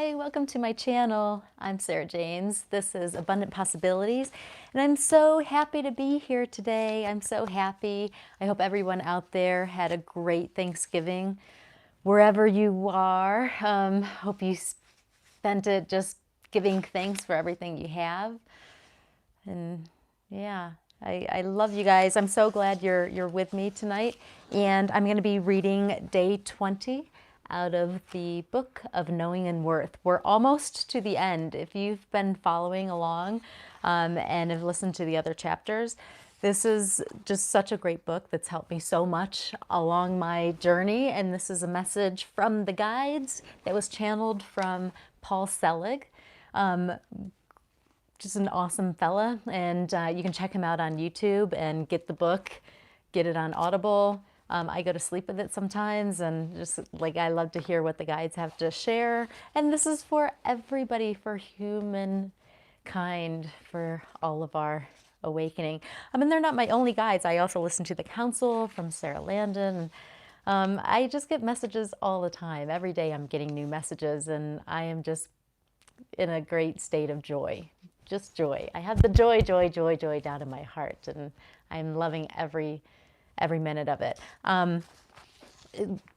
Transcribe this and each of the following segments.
Hi, welcome to my channel. I'm Sarah James. This is Abundant Possibilities, and I'm so happy to be here today. I'm so happy. I hope everyone out there had a great Thanksgiving, wherever you are. Hope you spent it just giving thanks for everything you have. And yeah, I love you guys. I'm so glad you're with me tonight. And I'm going to be reading day 20 out of the book of Knowing and Worth. We're almost to the end. If you've been following along and have listened to the other chapters, this is just such a great book that's helped me so much along my journey. And this is a message from the guides that was channeled from Paul Selig. Just an awesome fella, and you can check him out on YouTube and get the book, get it on Audible. I go to sleep with it sometimes, and just like I love to hear what the guides have to share. And this is for everybody, for humankind, for all of our awakening. I mean, they're not my only guides. I also listen to The Council from Sarah Landon. I just get messages all the time. Every day I'm getting new messages, and I am just in a great state of joy. Just joy. I have the joy, joy, joy, joy down in my heart, and I'm loving every minute of it.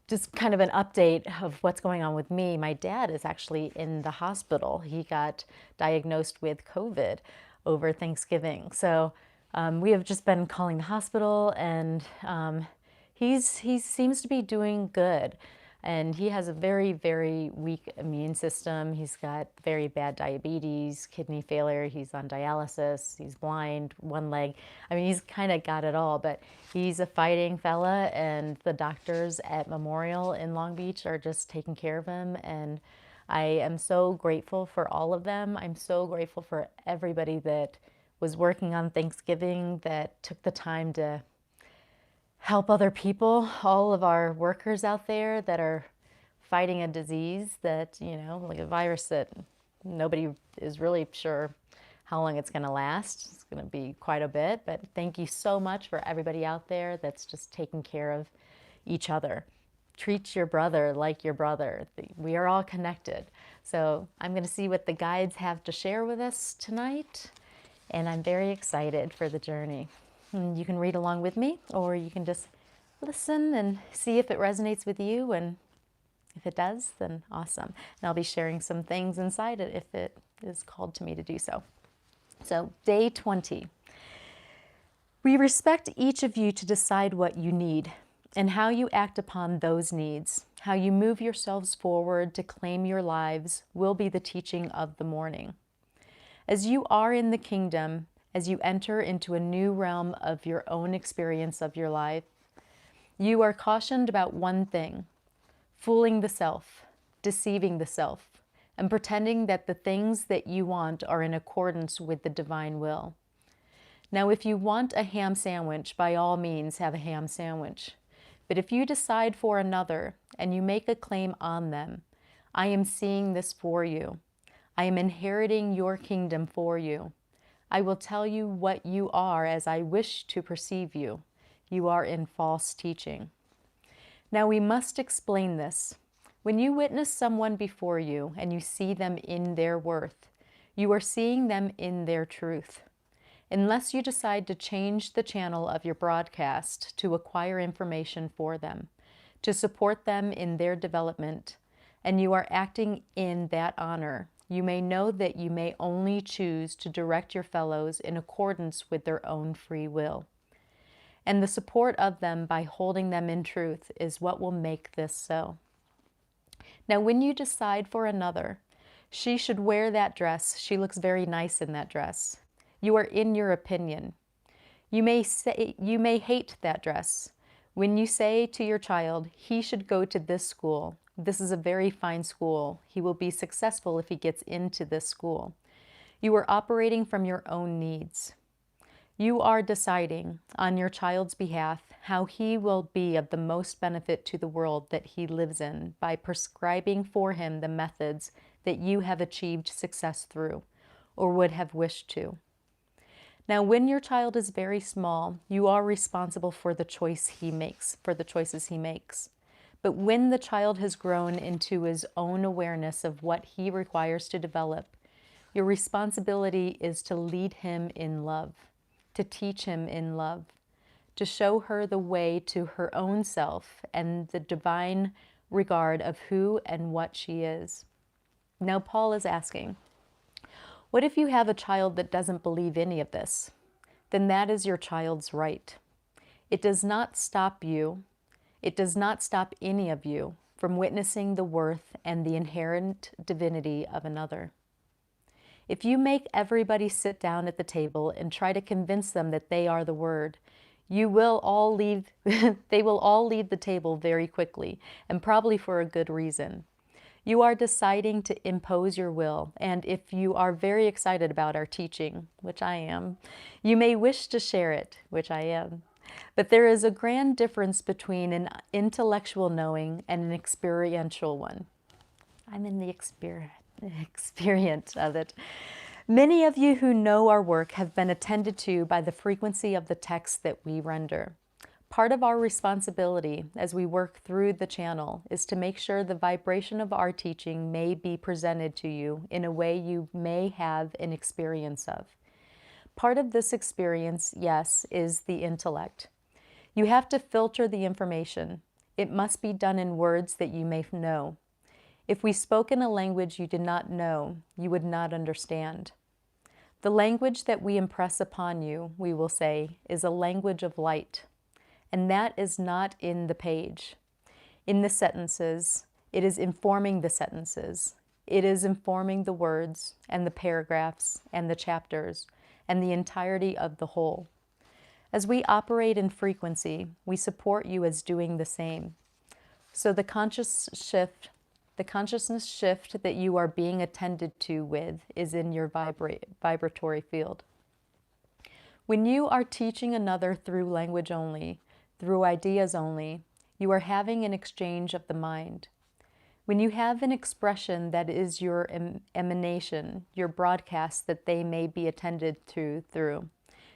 Just kind of an update of what's going on with me. My dad is actually in the hospital. He got diagnosed with COVID over Thanksgiving. So we have just been calling the hospital, and he seems to be doing good. And he has a very, very weak immune system. He's got very bad diabetes, kidney failure. He's on dialysis. He's blind, one leg. I mean, he's kind of got it all, but he's a fighting fella, and the doctors at Memorial in Long Beach are just taking care of him. And I am so grateful for all of them. I'm so grateful for everybody that was working on Thanksgiving, that took the time to help other people, all of our workers out there that are fighting a disease that, you know, like a virus that nobody is really sure how long it's going to last. It's going to be quite a bit, but thank you so much for everybody out there that's just taking care of each other. Treat your brother like your brother. We are all connected. So I'm going to see what the guides have to share with us tonight, and I'm very excited for the journey. And you can read along with me, or you can just listen and see if it resonates with you, and if it does, then awesome. And I'll be sharing some things inside it if it is called to me to do so. So, day 20. We respect each of you to decide what you need and how you act upon those needs. How you move yourselves forward to claim your lives will be the teaching of the morning. As you are in the kingdom, as you enter into a new realm of your own experience of your life, you are cautioned about one thing: fooling the self, deceiving the self, and pretending that the things that you want are in accordance with the divine will. Now, if you want a ham sandwich, by all means have a ham sandwich. But if you decide for another and you make a claim on them, I am seeing this for you. I am inheriting your kingdom for you. I will tell you what you are as I wish to perceive you. You are in false teaching. Now we must explain this. When you witness someone before you and you see them in their worth, you are seeing them in their truth. Unless you decide to change the channel of your broadcast to acquire information for them, to support them in their development, and you are acting in that honor, you may know that you may only choose to direct your fellows in accordance with their own free will. And the support of them by holding them in truth is what will make this so. Now, when you decide for another, she should wear that dress. She looks very nice in that dress. You are in your opinion. You may hate that dress. When you say to your child, he should go to this school, this is a very fine school, he will be successful if he gets into this school, you are operating from your own needs. You are deciding on your child's behalf how he will be of the most benefit to the world that he lives in by prescribing for him the methods that you have achieved success through or would have wished to. Now, when your child is very small, you are responsible for the choices he makes. But when the child has grown into his own awareness of what he requires to develop, your responsibility is to lead him in love, to teach him in love, to show her the way to her own self and the divine regard of who and what she is. Now, Paul is asking, what if you have a child that doesn't believe any of this? Then that is your child's right. It does not stop you, it does not stop any of you from witnessing the worth and the inherent divinity of another. If you make everybody sit down at the table and try to convince them that they are the Word, you will all leave, they will all leave the table very quickly, and probably for a good reason. You are deciding to impose your will, and if you are very excited about our teaching, which I am, you may wish to share it, which I am. But there is a grand difference between an intellectual knowing and an experiential one. I'm in the experience of it. Many of you who know our work have been attended to by the frequency of the texts that we render. Part of our responsibility as we work through the channel is to make sure the vibration of our teaching may be presented to you in a way you may have an experience of. Part of this experience, yes, is the intellect. You have to filter the information. It must be done in words that you may know. If we spoke in a language you did not know, you would not understand. The language that we impress upon you, we will say, is a language of light. And that is not in the page. In the sentences, it is informing the sentences. It is informing the words and the paragraphs and the chapters and the entirety of the whole. As we operate in frequency, we support you as doing the same. So the consciousness shift that you are being attended to with is in your vibratory field. When you are teaching another through language only, through ideas only, you are having an exchange of the mind. When you have an expression that is your emanation, your broadcast that they may be attended to through,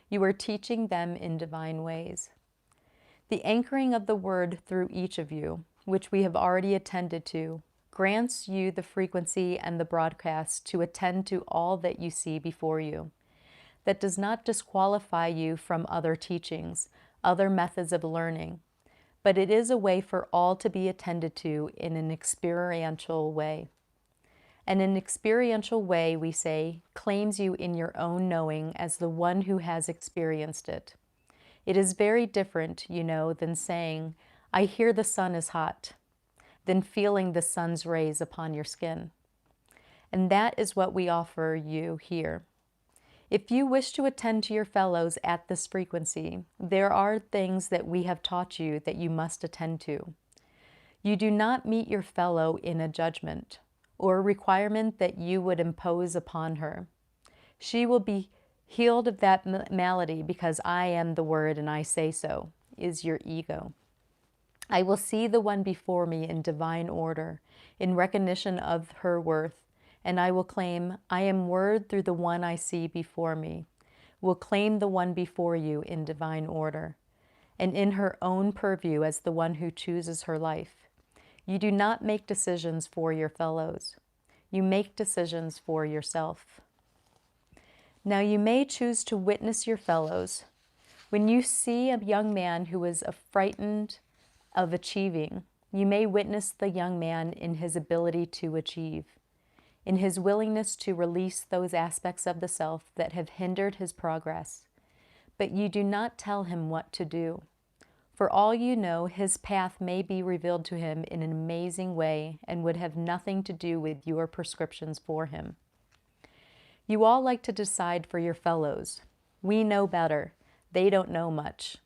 you are teaching them in divine ways. The anchoring of the word through each of you, which we have already attended to, grants you the frequency and the broadcast to attend to all that you see before you. That does not disqualify you from other teachings, other methods of learning, but it is a way for all to be attended to in an experiential way. And an experiential way, we say, claims you in your own knowing as the one who has experienced it. It is very different, you know, than saying, I hear the sun is hot, than feeling the sun's rays upon your skin. And that is what we offer you here. If you wish to attend to your fellows at this frequency, there are things that we have taught you that you must attend to. You do not meet your fellow in a judgment or a requirement that you would impose upon her. She will be healed of that malady because I am the Word and I say so, is your ego. I will see the one before me in divine order, in recognition of her worth, and I will claim, I am Word through the one I see before me, will claim the one before you in divine order, and in her own purview as the one who chooses her life. You do not make decisions for your fellows. You make decisions for yourself. Now you may choose to witness your fellows. When you see a young man who is frightened of achieving, you may witness the young man in his ability to achieve, in his willingness to release those aspects of the self that have hindered his progress. But you do not tell him what to do. For all you know, his path may be revealed to him in an amazing way and would have nothing to do with your prescriptions for him. You all like to decide for your fellows. We know better. They don't know much.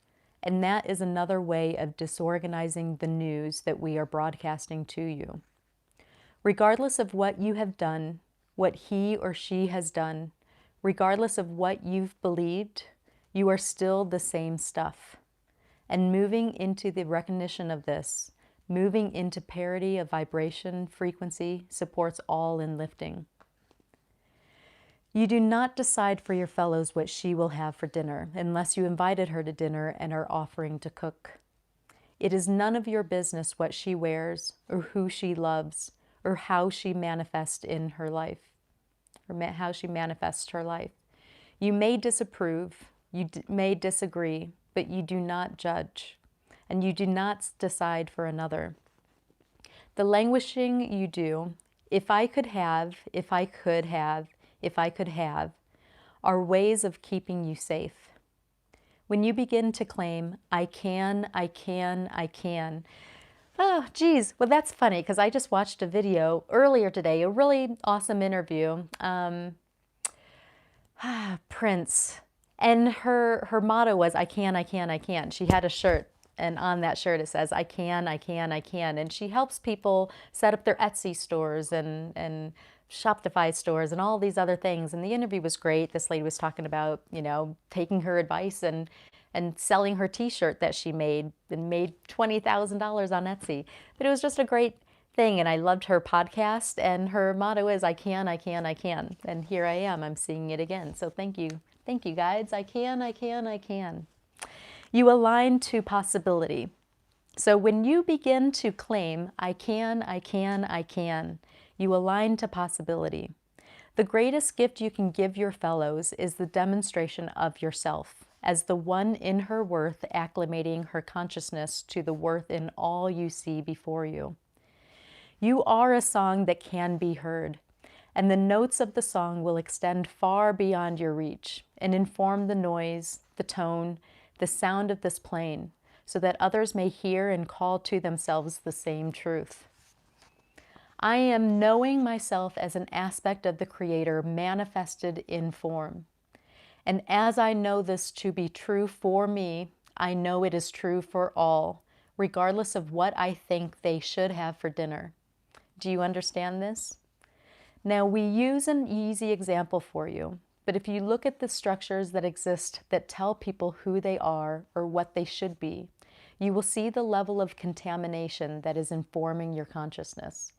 And that is another way of disorganizing the news that we are broadcasting to you. Regardless of what you have done, what he or she has done, regardless of what you've believed, you are still the same stuff. And moving into the recognition of this, moving into parity of vibration, frequency, supports all in lifting. You do not decide for your fellows what she will have for dinner unless you invited her to dinner and are offering to cook. It is none of your business what she wears or who she loves or how she manifests in her life or how she manifests her life. You may disapprove, you may disagree, but you do not judge and you do not decide for another. The languishing you do, if I could have, if I could have, if I could have, are ways of keeping you safe. When you begin to claim, I can, I can, I can. Oh, geez. Well, that's funny because I just watched a video earlier today, a really awesome interview. Prince. And her motto was, I can, I can, I can. She had a shirt, and on that shirt it says, I can, I can, I can. And she helps people set up their Etsy stores and Shopify stores and all these other things. And the interview was great. This lady was talking about, you know, taking her advice and selling her t-shirt that she made and made $20,000 on Etsy. But it was just a great thing, and I loved her podcast, and her motto is, I can, I can, I can. And here I am, I'm seeing it again. So thank you. Thank you, guides. I can, I can, I can. You align to possibility. So when you begin to claim, I can, I can, I can, you align to possibility. The greatest gift you can give your fellows is the demonstration of yourself as the one in her worth, acclimating her consciousness to the worth in all you see before you. You are a song that can be heard, and the notes of the song will extend far beyond your reach and inform the noise, the tone, the sound of this plane, so that others may hear and call to themselves the same truth. I am knowing myself as an aspect of the Creator manifested in form. And as I know this to be true for me, I know it is true for all, regardless of what I think they should have for dinner. Do you understand this? Now, we use an easy example for you, but if you look at the structures that exist that tell people who they are or what they should be, you will see the level of contamination that is informing your consciousness.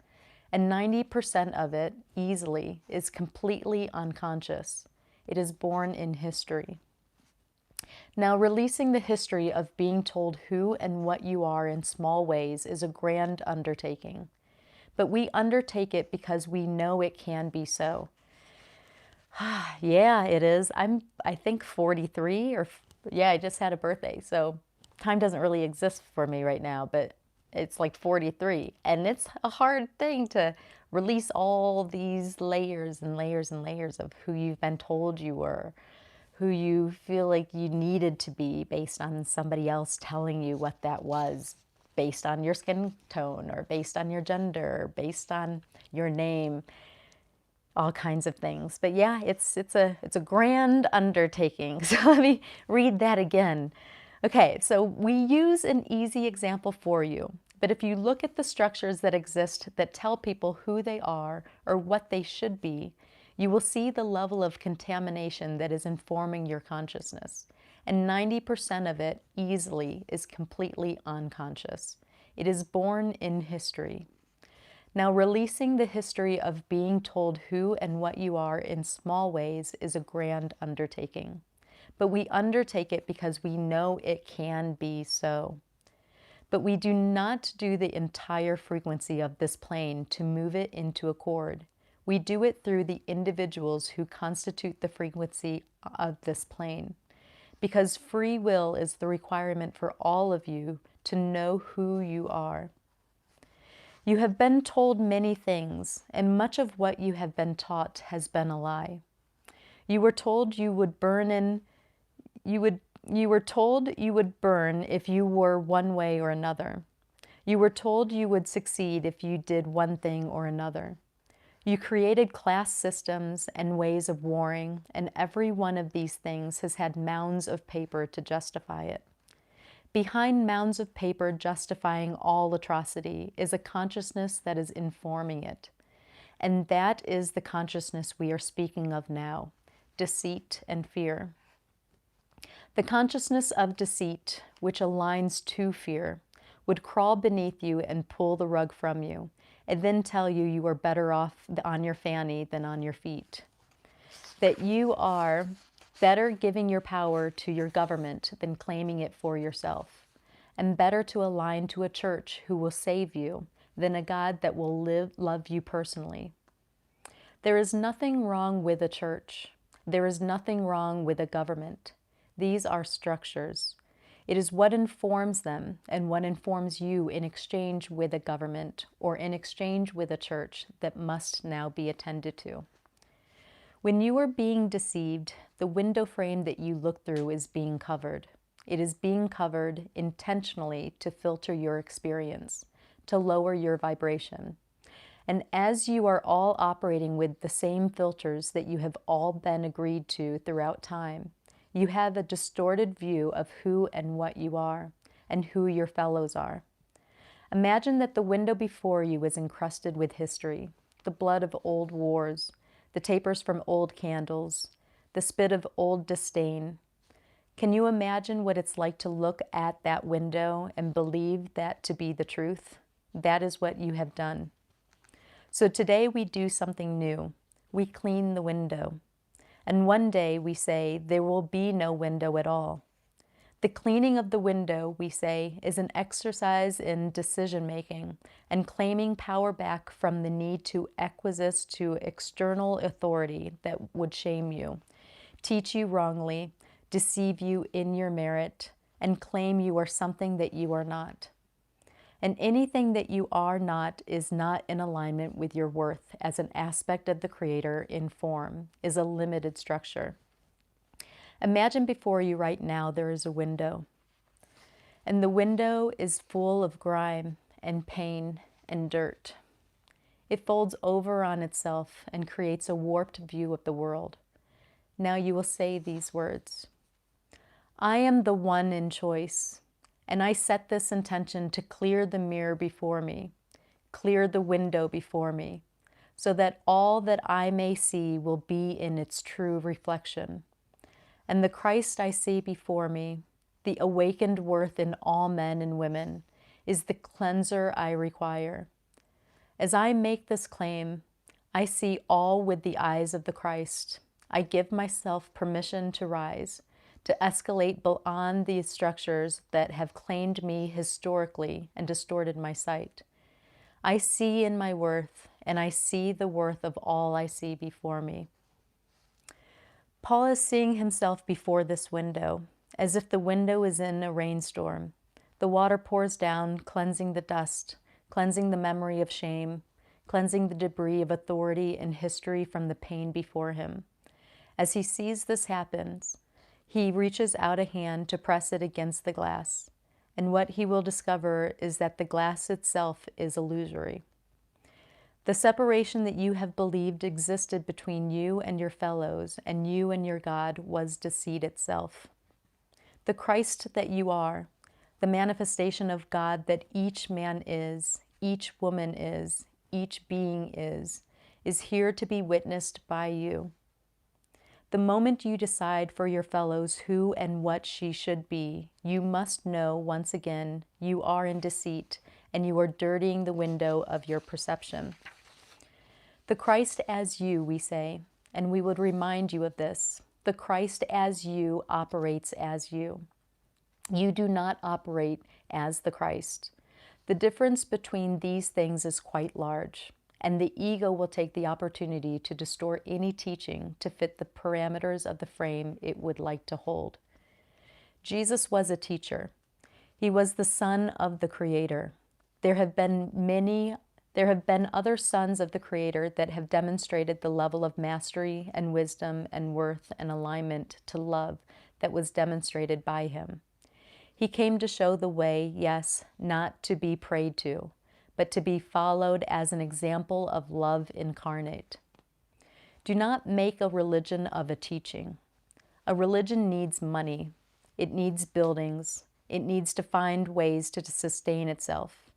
And 90% of it, easily, is completely unconscious. It is born in history. Now, releasing the history of being told who and what you are in small ways is a grand undertaking. But we undertake it because we know it can be so. Yeah, it is. I think 43 or, yeah, I just had a birthday. So time doesn't really exist for me right now, but it's like 43. And it's a hard thing to release all these layers and layers and layers of who you've been told you were, who you feel like you needed to be based on somebody else telling you what that was, based on your skin tone or based on your gender, or based on your name, all kinds of things. But yeah, it's a grand undertaking. So let me read that again. Okay, so we use an easy example for you. But if you look at the structures that exist that tell people who they are or what they should be, you will see the level of contamination that is informing your consciousness. And 90% of it easily is completely unconscious. It is born in history. Now, releasing the history of being told who and what you are in small ways is a grand undertaking. But we undertake it because we know it can be so. But we do not do the entire frequency of this plane to move it into a chord. We do it through the individuals who constitute the frequency of this plane. Because free will is the requirement for all of you to know who you are. You have been told many things, and much of what you have been taught has been a lie. You were told you would burn you were told you would burn if you were one way or another. You were told you would succeed if you did one thing or another. You created class systems and ways of warring, and every one of these things has had mounds of paper to justify it. Behind mounds of paper justifying all atrocity is a consciousness that is informing it. And that is the consciousness we are speaking of now, deceit and fear. The consciousness of deceit, which aligns to fear, would crawl beneath you and pull the rug from you, and then tell you you are better off on your fanny than on your feet. That you are better giving your power to your government than claiming it for yourself. and better to align to a church who will save you than a God that will love you personally. There is nothing wrong with a church. There is nothing wrong with a government. These are structures. It is what informs them and what informs you in exchange with a government or in exchange with a church that must now be attended to. When you are being deceived, the window frame that you look through is being covered. It is being covered intentionally to filter your experience, to lower your vibration. And as you are all operating with the same filters that you have all been agreed to throughout time, you have a distorted view of who and what you are and who your fellows are. Imagine that the window before you is encrusted with history, the blood of old wars, the tapers from old candles, the spit of old disdain. Can you imagine what it's like to look at that window and believe that to be the truth? That is what you have done. So today we do something new. We clean the window. And one day we say there will be no window at all. The cleaning of the window, we say, is an exercise in decision-making and claiming power back from the need to acquiesce to external authority that would shame you, teach you wrongly, deceive you in your merit, and claim you are something that you are not. And anything that you are not is not in alignment with your worth as an aspect of the Creator in form, is a limited structure. Imagine before you right now there is a window. And the window is full of grime and pain and dirt. It folds over on itself and creates a warped view of the world. Now you will say these words. I am the one in choice. And I set this intention to clear the mirror before me, clear the window before me, so that all that I may see will be in its true reflection. And the Christ I see before me, the awakened worth in all men and women, is the cleanser I require. As I make this claim, I see all with the eyes of the Christ. I give myself permission to rise, to escalate beyond these structures that have claimed me historically and distorted my sight. I see in my worth, and I see the worth of all I see before me. Paul is seeing himself before this window, as if the window is in a rainstorm. The water pours down, cleansing the dust, cleansing the memory of shame, cleansing the debris of authority and history from the pain before him. As he sees this happen, he reaches out a hand to press it against the glass, and what he will discover is that the glass itself is illusory. The separation that you have believed existed between you and your fellows and you and your God was deceit itself. The Christ that you are, the manifestation of God that each man is, each woman is, each being is here to be witnessed by you. The moment you decide for your fellows who and what she should be, you must know once again you are in deceit and you are dirtying the window of your perception. The Christ as you, we say, and we would remind you of this. The Christ as you operates as you. You do not operate as the Christ. The difference between these things is quite large. And the ego will take the opportunity to distort any teaching to fit the parameters of the frame it would like to hold. Jesus was a teacher. He was the Son of the Creator. There have been other sons of the Creator that have demonstrated the level of mastery and wisdom and worth and alignment to love that was demonstrated by him. He came to show the way, yes, not to be prayed to, but to be followed as an example of love incarnate. Do not make a religion of a teaching. A religion needs money. It needs buildings. It needs to find ways to sustain itself.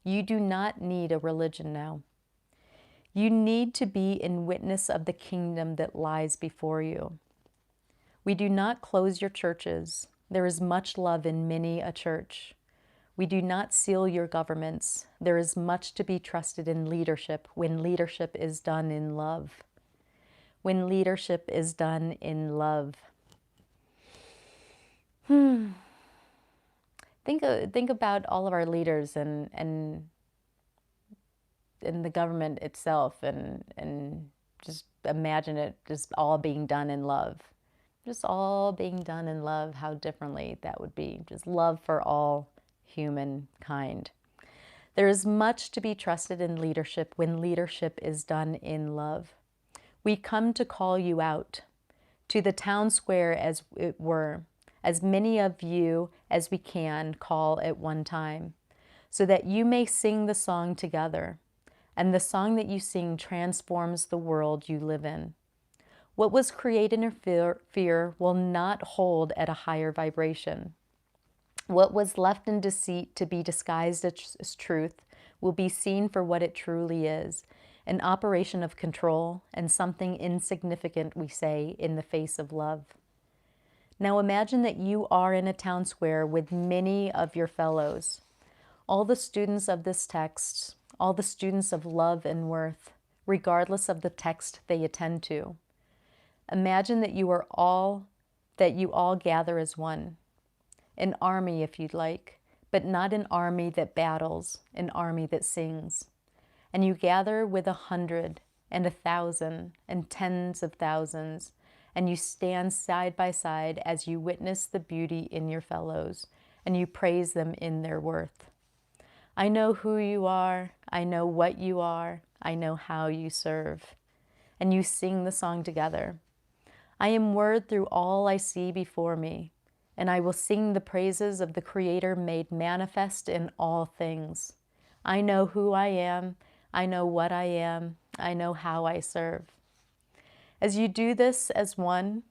You do not need a religion now. You need to be in witness of the kingdom that lies before you. We do not close your churches. There is much love in many a church. We do not seal your governments. There is much to be trusted in leadership when leadership is done in love. When leadership is done in love. Think about all of our leaders and in the government itself, and just imagine it just all being done in love. Just all being done in love, how differently that would be. Just love for all humankind. There is much to be trusted in leadership when leadership is done in love. We come to call you out to the town square, as it were, as many of you as we can call at one time, so that you may sing the song together, and the song that you sing transforms the world you live in. What was created in fear will not hold at a higher vibration. What was left in deceit to be disguised as truth will be seen for what it truly is, an operation of control and something insignificant, we say, in the face of love. Now imagine that you are in a town square with many of your fellows, all the students of this text, all the students of love and worth, regardless of the text they attend to. Imagine that you all gather as one. An army, if you'd like, but not an army that battles, an army that sings. And you gather with 100 and 1,000 and tens of thousands, and you stand side by side as you witness the beauty in your fellows, and you praise them in their worth. I know who you are, I know what you are, I know how you serve. And you sing the song together. I am word through all I see before me, and I will sing the praises of the Creator made manifest in all things. I know who I am, I know what I am, I know how I serve. As you do this as one,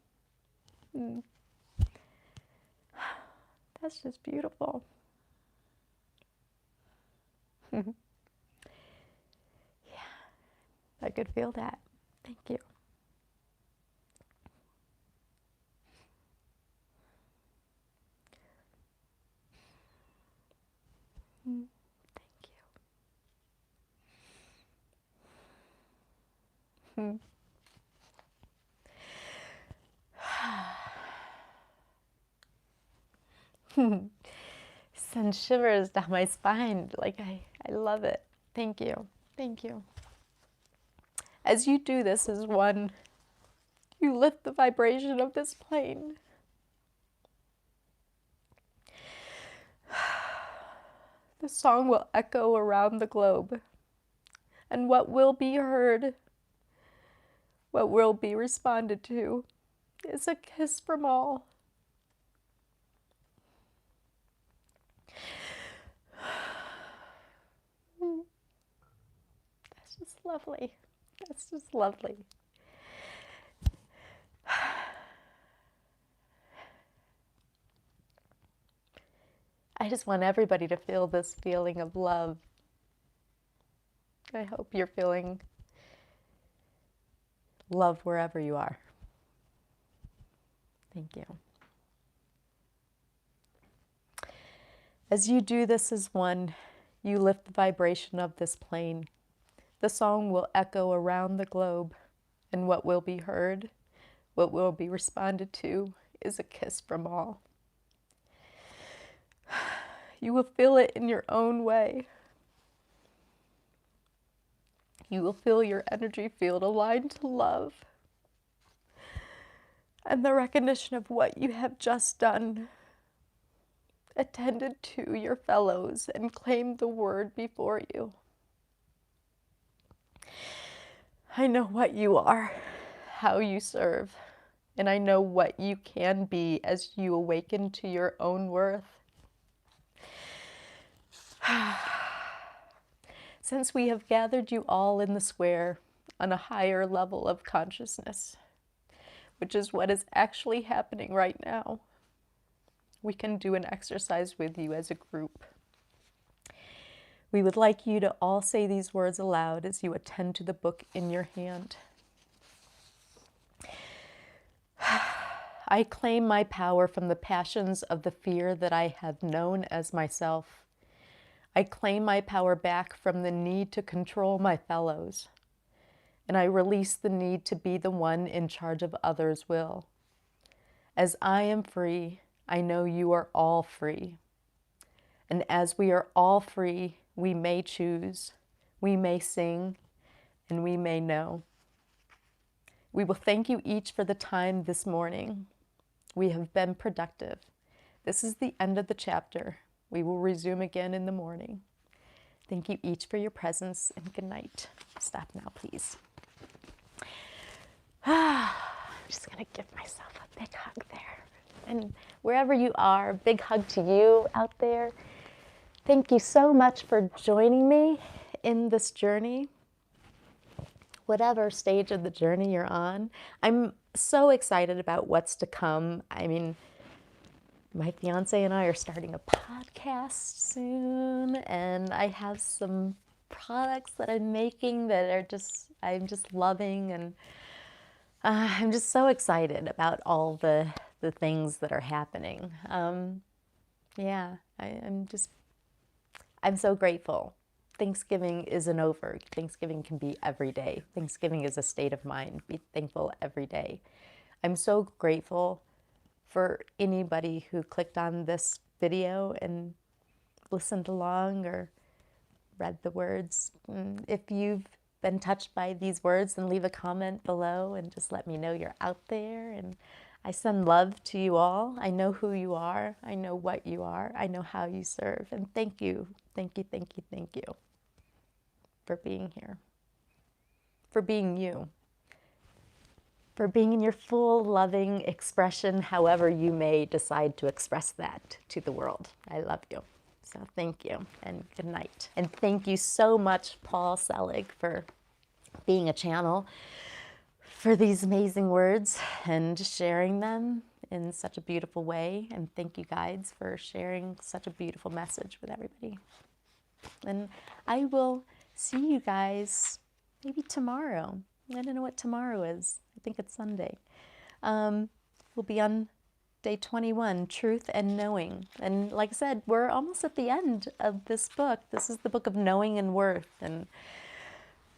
that's just beautiful. Yeah, I could feel that. Thank you. Thank you. Sends shivers down my spine. Like, I love it. Thank you. Thank you. As you do this as one, you lift the vibration of this plane. The song will echo around the globe, and what will be heard, what will be responded to, is a kiss from all. That's just lovely. That's just lovely. I just want everybody to feel this feeling of love. I hope you're feeling love wherever you are. Thank you. As you do this as one, you lift the vibration of this plane. The song will echo around the globe, and what will be heard, what will be responded to, is a kiss from all. You will feel it in your own way. You will feel your energy field aligned to love and the recognition of what you have just done. Attended to your fellows and claimed the word before you. I know what you are, how you serve, and I know what you can be as you awaken to your own worth. Since we have gathered you all in the square on a higher level of consciousness, which is what is actually happening right now, we can do an exercise with you as a group. We would like you to all say these words aloud as you attend to the book in your hand. I claim my power from the passions of the fear that I have known as myself. I claim my power back from the need to control my fellows, and I release the need to be the one in charge of others' will. As I am free, I know you are all free. And as we are all free, we may choose, we may sing, and we may know. We will thank you each for the time this morning. We have been productive. This is the end of the chapter. We will resume again in the morning. Thank you each for your presence, and good night. Stop now, please. I'm just going to give myself a big hug there. And wherever you are, big hug to you out there. Thank you so much for joining me in this journey. Whatever stage of the journey you're on, I'm so excited about what's to come. I mean, my fiance and I are starting a podcast soon, and I have some products that I'm making that are I'm just loving, and I'm just so excited about all the things that are happening. Yeah, I'm so grateful. Thanksgiving isn't over. Thanksgiving can be every day. Thanksgiving is a state of mind. Be thankful every day. I'm so grateful for anybody who clicked on this video and listened along or read the words. If you've been touched by these words, then leave a comment below and just let me know you're out there. And I send love to you all. I know who you are. I know what you are. I know how you serve. And thank you, thank you, thank you, thank you for being here, for being you, for being in your full loving expression, however you may decide to express that to the world. I love you. So thank you and good night. And thank you so much, Paul Selig, for being a channel for these amazing words and sharing them in such a beautiful way. And thank you, guides, for sharing such a beautiful message with everybody. And I will see you guys maybe tomorrow. I don't know what tomorrow is. I think it's Sunday. We'll be on day 21, Truth and Knowing. And like I said, we're almost at the end of this book. This is the book of knowing and worth. And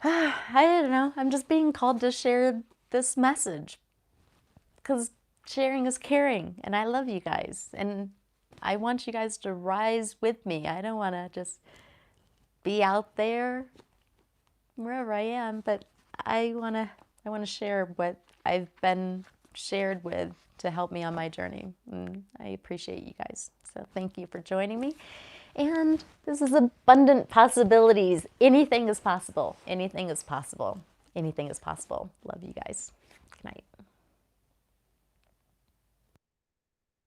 I don't know, I'm just being called to share this message because sharing is caring, and I love you guys. And I want you guys to rise with me. I don't want to just be out there wherever I am, but I want to share what I've been shared with to help me on my journey. And I appreciate you guys. So thank you for joining me. And this is abundant possibilities. Anything is possible. Anything is possible. Anything is possible. Love you guys. Good night.